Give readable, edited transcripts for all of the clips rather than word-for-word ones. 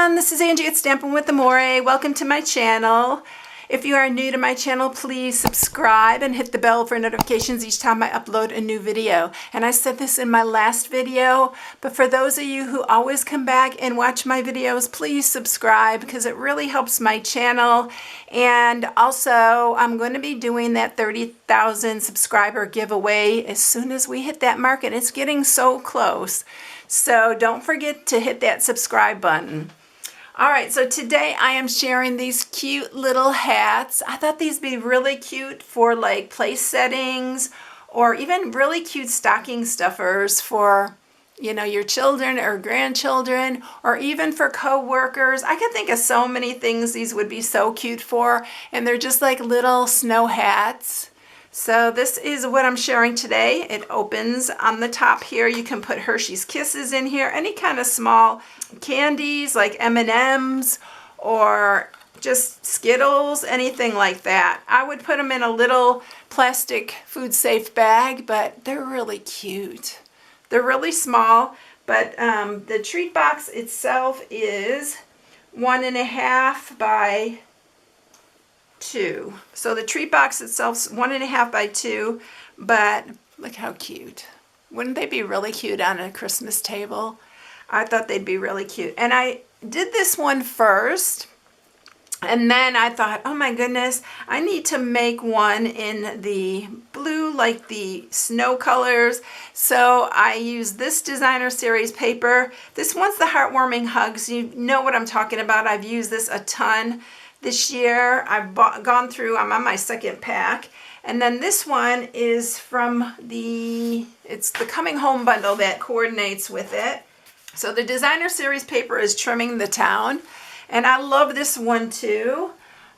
everyone, this is Angie at StampingWithAmore. Welcome to my channel. If you are new to my channel, please subscribe and hit the bell for notifications each time I upload a new video. And I said this in my last video, but for those of you who always come back and watch my videos, please subscribe because it really helps my channel. And also, I'm going to be doing that 30,000 subscriber giveaway as soon as we hit that mark, and it's getting so close. So don't forget to hit that subscribe button. All right, so today I am sharing these cute little hats. I thought these would be really cute for like place settings or even really cute stocking stuffers for, you know, your children or grandchildren, or even for co-workers. I can think of so many things these would be so cute for, and they're just like little snow hats. So this is what I'm sharing today. It opens on the top here. You can put Hershey's Kisses in here, any kind of small candies like M&Ms or just Skittles, anything like that. I would put them in a little plastic food safe bag, but they're really cute. They're really small, but the treat box itself is 1.5 by 2. So the treat box itself is 1.5 by 2, but look how cute. Wouldn't they be really cute on a Christmas table? I thought they'd be really cute. And I did this one first, and then I thought, oh my goodness, I need to make one in the blue, like the snow colors. So I used this designer series paper. This one's the Heartwarming Hugs. You know what I'm talking about. I've used this a ton this year. I've gone through, I'm on my second pack. And then this one is from it's the Coming Home bundle that coordinates with it. So the designer series paper is Trimming the Town. And I love this one too.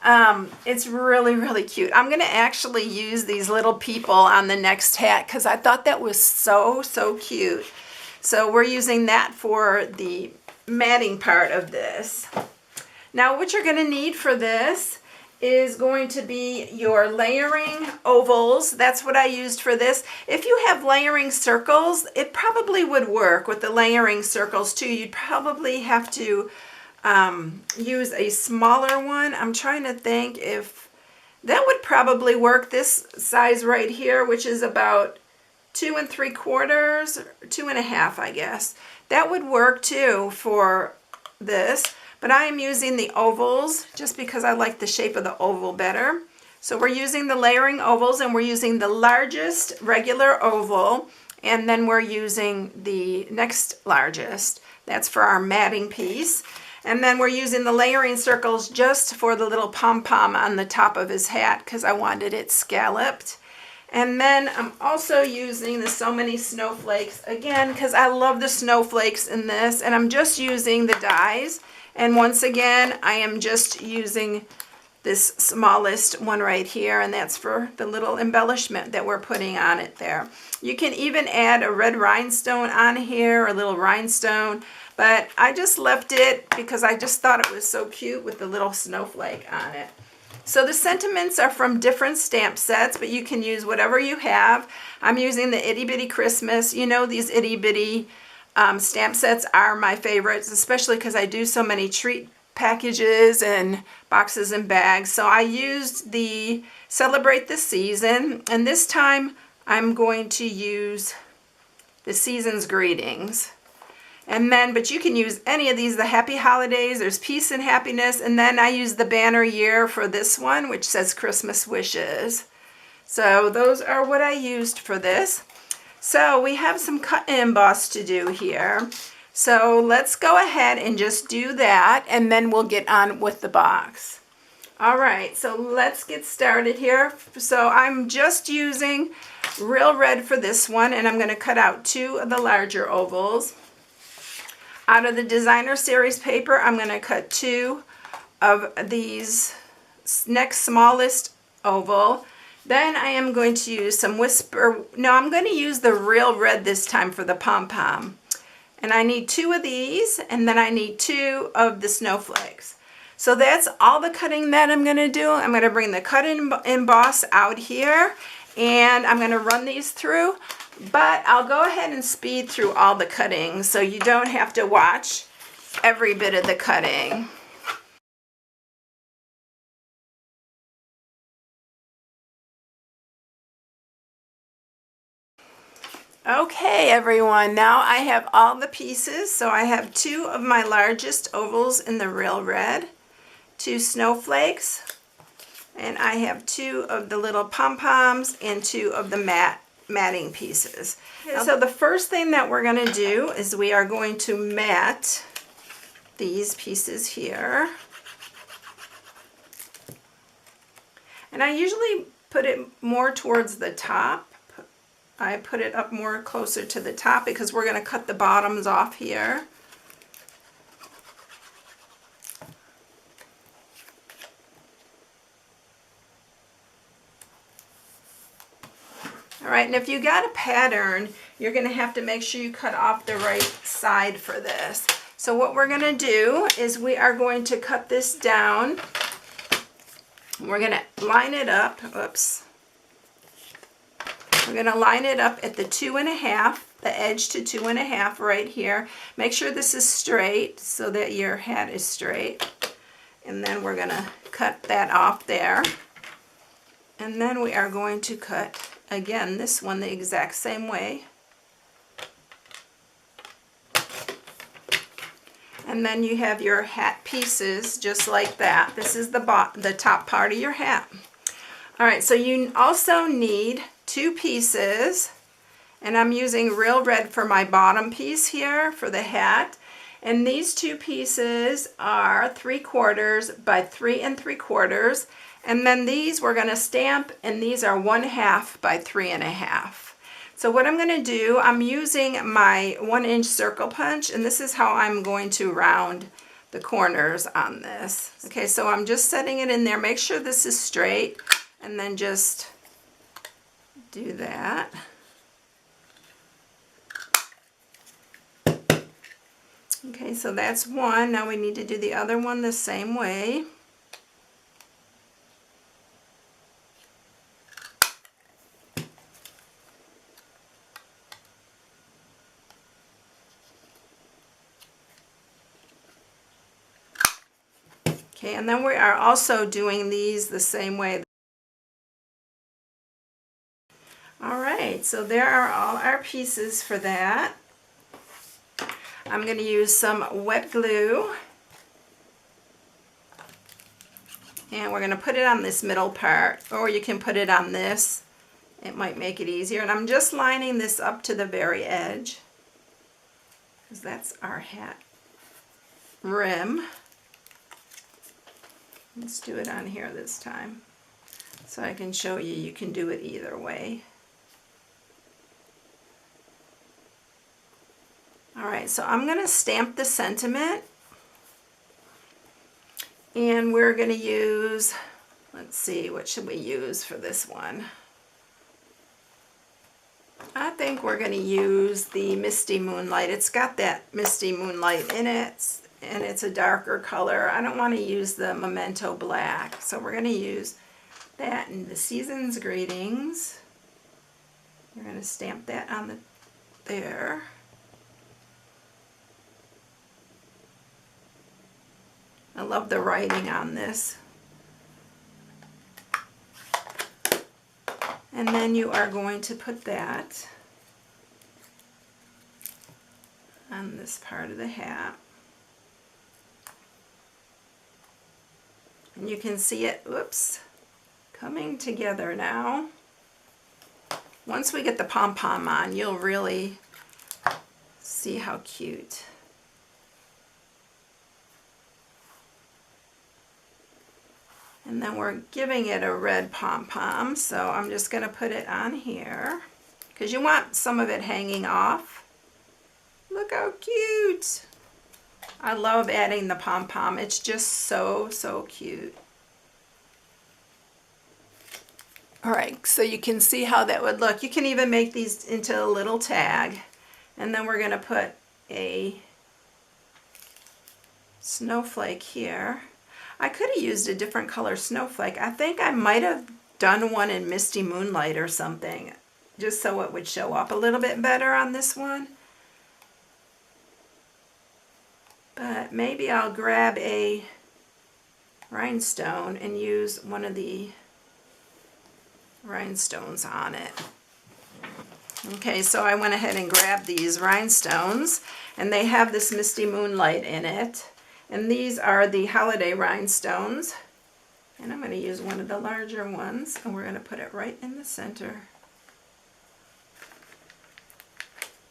It's really, really cute. I'm going to actually use these little people on the next hat because I thought that was so, so cute. So we're using that for the matting part of this. Now what you're going to need for this is going to be your layering ovals. That's what I used for this. If you have layering circles, it probably would work with the layering circles too. You'd probably have to use a smaller one. I'm trying to think if that would probably work. This size right here, which is about 2 3/4, 2.5, I guess. That would work too for this. But I am using the ovals just because I like the shape of the oval better. So we're using the layering ovals, and we're using the largest regular oval, and then we're using the next largest. That's for our matting piece. And then we're using the layering circles just for the little pom-pom on the top of his hat because I wanted it scalloped. And then I'm also using the So Many Snowflakes again because I love the snowflakes in this, and I'm just using the dies. And once again, I am just using this smallest one right here, and that's for the little embellishment that we're putting on it there. You can even add a red rhinestone on here, a little rhinestone, but I just left it because I just thought it was so cute with the little snowflake on it. So the sentiments are from different stamp sets, but you can use whatever you have. I'm using the Itty Bitty Christmas. You know, these itty bitty stamp sets are my favorites, especially because I do so many treat packages and boxes and bags. So I used the Celebrate the Season, and this time I'm going to use the Season's Greetings. And then, but you can use any of these, the Happy Holidays, there's Peace and Happiness, and then I use the Banner Year for this one, which says Christmas Wishes. So those are what I used for this. So we have some cut and emboss to do here. So let's go ahead and just do that, and then we'll get on with the box. All right, so let's get started here. So I'm just using Real Red for this one, and I'm going to cut out 2 of the larger ovals. Out of the designer series paper, I'm going to cut 2 of these next smallest oval. Then I am going to use some I'm going to use the Real Red this time for the pom-pom. And I need 2 of these, and then I need 2 of the snowflakes. So that's all the cutting that I'm going to do. I'm going to bring the cut and emboss out here, and I'm going to run these through. But I'll go ahead and speed through all the cutting so you don't have to watch every bit of the cutting. Okay, everyone, now I have all the pieces. So I have 2 of my largest ovals in the Real Red, 2 snowflakes, and I have 2 of the little pom-poms and 2 of the matting pieces. So the first thing that we're going to do is we are going to mat these pieces here. And I usually put it more towards the top. I put it up more closer to the top because we're going to cut the bottoms off here. All right, and if you got a pattern, you're going to have to make sure you cut off the right side for this. So what we're going to do is we are going to cut this down. We're going to line it up. Oops. We're going to line it up at the 2.5, the edge to 2.5 right here. Make sure this is straight so that your hat is straight. And then we're going to cut that off there. And then we are going to cut, again, this one the exact same way. And then you have your hat pieces just like that. This is the top part of your hat. All right, so you also need 2 pieces, and I'm using Real Red for my bottom piece here for the hat. And these 2 pieces are 3/4 by 3 3/4. And then these we're going to stamp, and these are 1/2 by 3 1/2. So what I'm going to do, I'm using my 1-inch circle punch, and this is how I'm going to round the corners on this. Okay, so I'm just setting it in there. Make sure this is straight, and then just do that. Okay, so that's one. Now we need to do the other one the same way. Okay, and then we are also doing these the same way. All right, so there are all our pieces for that. I'm going to use some wet glue, and we're going to put it on this middle part, or you can put it on this. It might make it easier. And I'm just lining this up to the very edge, because that's our hat rim. Let's do it on here this time, so I can show you. You can do it either way. All right, so I'm going to stamp the sentiment, and we're going to use, let's see, what should we use for this one? I think we're going to use the Misty Moonlight. It's got that Misty Moonlight in it, and it's a darker color. I don't want to use the Memento Black, so we're going to use that in the Season's Greetings. We're going to stamp that on there. I love the writing on this. And then you are going to put that on this part of the hat. And you can see it, whoops, coming together now. Once we get the pom-pom on, you'll really see how cute. And then we're giving it a red pom-pom, so I'm just going to put it on here, because you want some of it hanging off. Look how cute! I love adding the pom-pom. It's just so, so cute. All right, so you can see how that would look. You can even make these into a little tag. And then we're going to put a snowflake here. I could have used a different color snowflake. I think I might have done one in Misty Moonlight or something, just so it would show up a little bit better on this one. But maybe I'll grab a rhinestone and use one of the rhinestones on it. Okay, so I went ahead and grabbed these rhinestones, and they have this misty moonlight in it. And these are the holiday rhinestones. And I'm going to use one of the larger ones, and we're going to put it right in the center.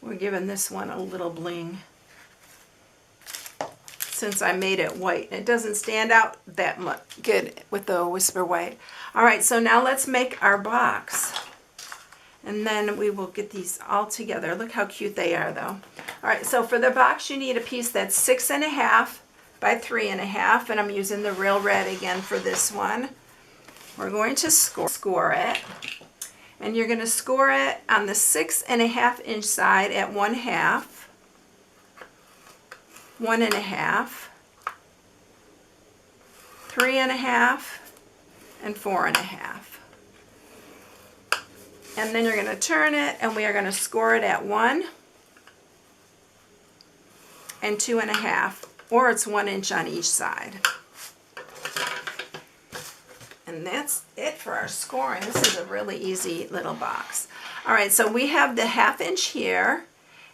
We're giving this one a little bling, since I made it white. It doesn't stand out that much good with the Whisper White. All right, so now let's make our box. And then we will get these all together. Look how cute they are, though. All right, so for the box, you need a piece that's 6.5 by 3.5, and I'm using the Real Red again for this one. We're going to score it, and you're going to score it on the 6.5 inch side at 1/2, 1.5, 3.5, and 4.5. And then you're going to turn it, and we are going to score it at 1 and 2.5, or it's 1 inch on each side. And that's it for our scoring. This is a really easy little box. All right, so we have the 1/2 inch here.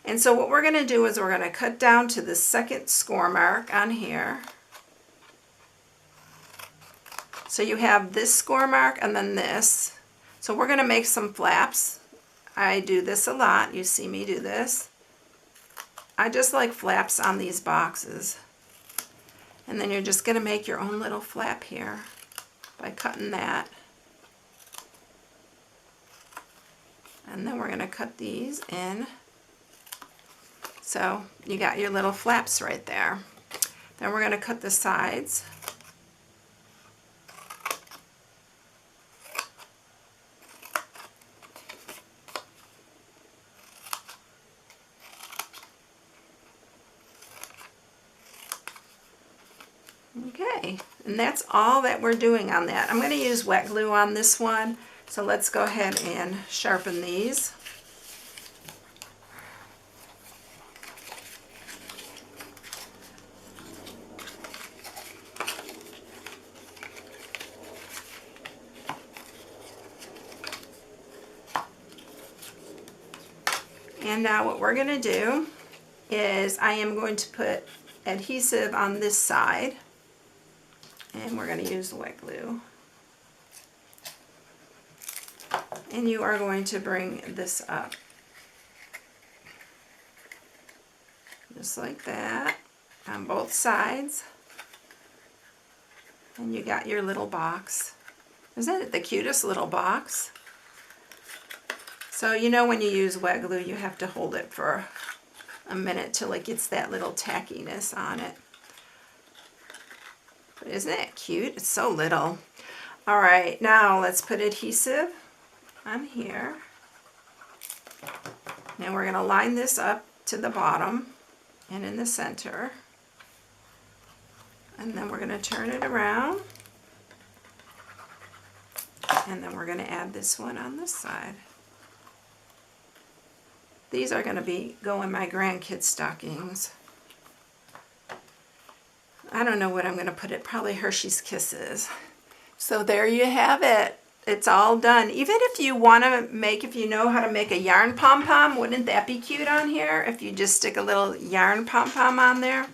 And so what we're going to do is we're going to cut down to the second score mark on here. So you have this score mark and then this. So we're going to make some flaps. I do this a lot. You see me do this. I just like flaps on these boxes. And then you're just going to make your own little flap here by cutting that. And then we're going to cut these in. So you got your little flaps right there. Then we're going to cut the sides. Okay, and that's all that we're doing on that. I'm going to use wet glue on this one, so let's go ahead and sharpen these. And now what we're going to do is I am going to put adhesive on this side, and we're going to use the wet glue. And you are going to bring this up just like that on both sides, and you got your little box. Isn't it the cutest little box? So you know when you use wet glue, you have to hold it for a minute till it gets that little tackiness on it. But isn't it cute? It's so little. All right, now let's put adhesive on here. And we're going to line this up to the bottom and in the center. And then we're going to turn it around. And then we're going to add this one on this side. These are going to go in my grandkids' stockings. I don't know what I'm going to put it. Probably Hershey's Kisses. So there you have it. It's all done. Even if you want to make, if you know how to make a yarn pom-pom, wouldn't that be cute on here? If you just stick a little yarn pom-pom on there.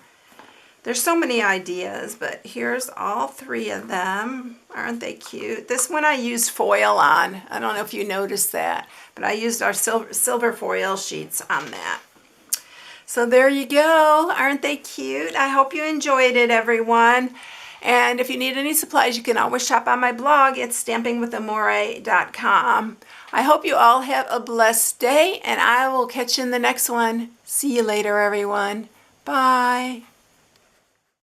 There's so many ideas, but here's all 3 of them. Aren't they cute? This one I used foil on. I don't know if you noticed that, but I used our silver foil sheets on that. So there you go. Aren't they cute? I hope you enjoyed it, everyone. And if you need any supplies, you can always shop on my blog at StampingWithAmore.com. I hope you all have a blessed day, and I will catch you in the next one. See you later, everyone. Bye.